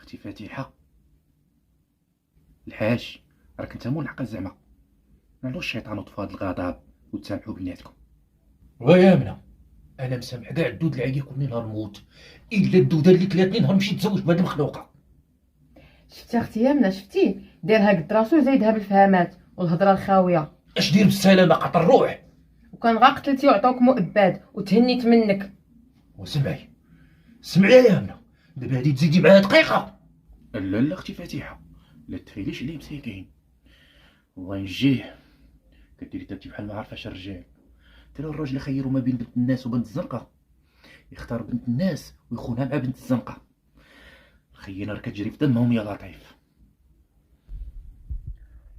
اختي فاتحه، الحاج راك انت ملعقه زعما. معلوش الشيطان وطفى هاد الغضب وتسامحوا بيناتكم. ويا منى، انا مسامح كاع الدود اللي عيا كل نهار نموت، الا الدوده اللي كلاتني نهار مشيت نتزوج بهاد المخلوقه. شفتي اختي يامنه؟ شفتي دايرها قد راسو زايدها بالفهامات والهضره الخاويه. اش دير بالسلامه قطر الروح. وكان غا قتلتي وعطوك مؤبد وتهنيت منك. وسمعي، سمعي يا منى، دابا هادي تزيدي معاها دقيقه. لا لا اختي فاتحه، لا تخيليش عليه مساكين، الله ينجيه. كديري ترتيب بحال ما عارفاش الرجال. ترى الراجل يخيروا ما بين بنت الناس وبنت الزنقه، يختار بنت الناس ويخونها مع بنت الزنقه. الخيانه راه كتجري في دمهم يا لطيف.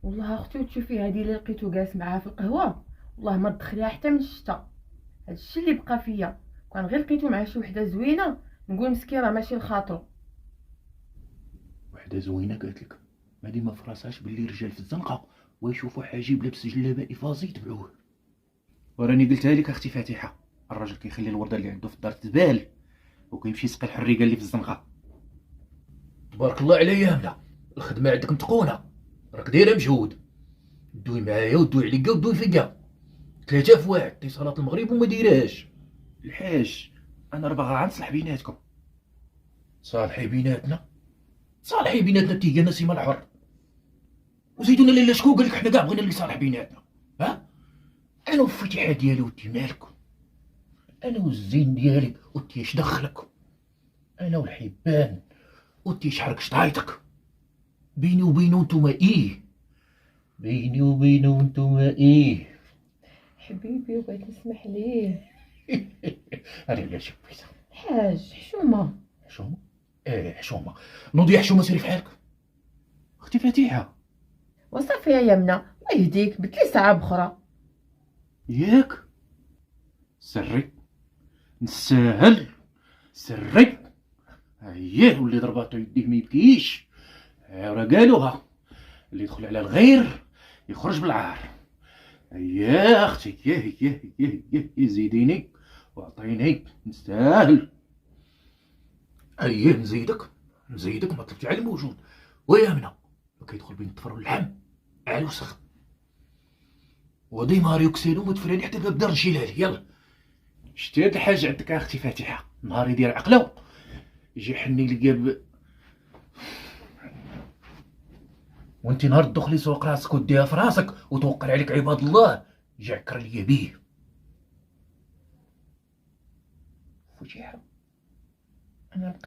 والله اختي وتشوفي هذه اللي لقيتو جالس معاها في القهوه، والله ما تدخليها حتى من الشتا. هادشي اللي بقى فيا، كان غير لقيتو مع شي وحده زوينه نقول مسكين راه ماشي لخاطرو. وحده زوينه قالت لك؟ ما ديما في راسهاش باللي رجال في الزنقه ويشوفوا حاجب لابس جلابه افازي يتبعوه. وراني قلتها لك اختي فاتحه، الراجل كيخلي الورده اللي عنده في الدار تبال وكيمشي يسقي الحريقه اللي في الزنقه. تبارك الله عليا يا منى، الخدمه عندك متقونه، راك دايره مجهود. دوي معايا ودوي عليا ودوي فيا، 3 في واحد. دي صلاه المغرب وما ديرهاش. الحاج انا راه باغا نصلح بيناتكم. صالحي بيناتنا، صالحي بيناتنا تيجي نسيم الحر. وزيدونا ليلة شكون قال لك حنا كاع بغينا اللي صالح بيناتنا؟ ها؟ انا والفتيحه ديالي ودي مالكم، انا والزين ديالي ودي اش دخلك، انا والحبان ودي اش حرك شطايتك. بيني وبينو نتوما ايه، بيني وبينو نتوما ايه. حبيبي وبغيت نسمح ليه. هذه علاش بغيتها الحاج حشومه. حشومه. ايه حشومه، نوضي حشومه سيري في حالك. اختي فاتحه وصافي يا يمنى، الله يهديك بدلي ساعه بخرى. ياك سري نساهل سري. اييه واللي ضرباتو يديه ما يبكيش. راه قالوها اللي يدخل على الغير يخرج بالعار. اييه اختي، يه زيديني واعطيني نستاهل. اييه نزيدك نزيدك، ما طلبتي على الموجود. ويا منى، ما كيدخل بين الطفر واللحم على الوسخ. ودي ماريو كسينو متفراني حتى باب دار الجلالي. يلا شتي هاد الحاج عندك اختي فاتحه، نهار يدير عقلو يجي يحني لي وانت نهار تدخلي سوق راسك وديها في راسك وتوقع عليك عباد الله يجي عكر ليا بيه. فتيحه انا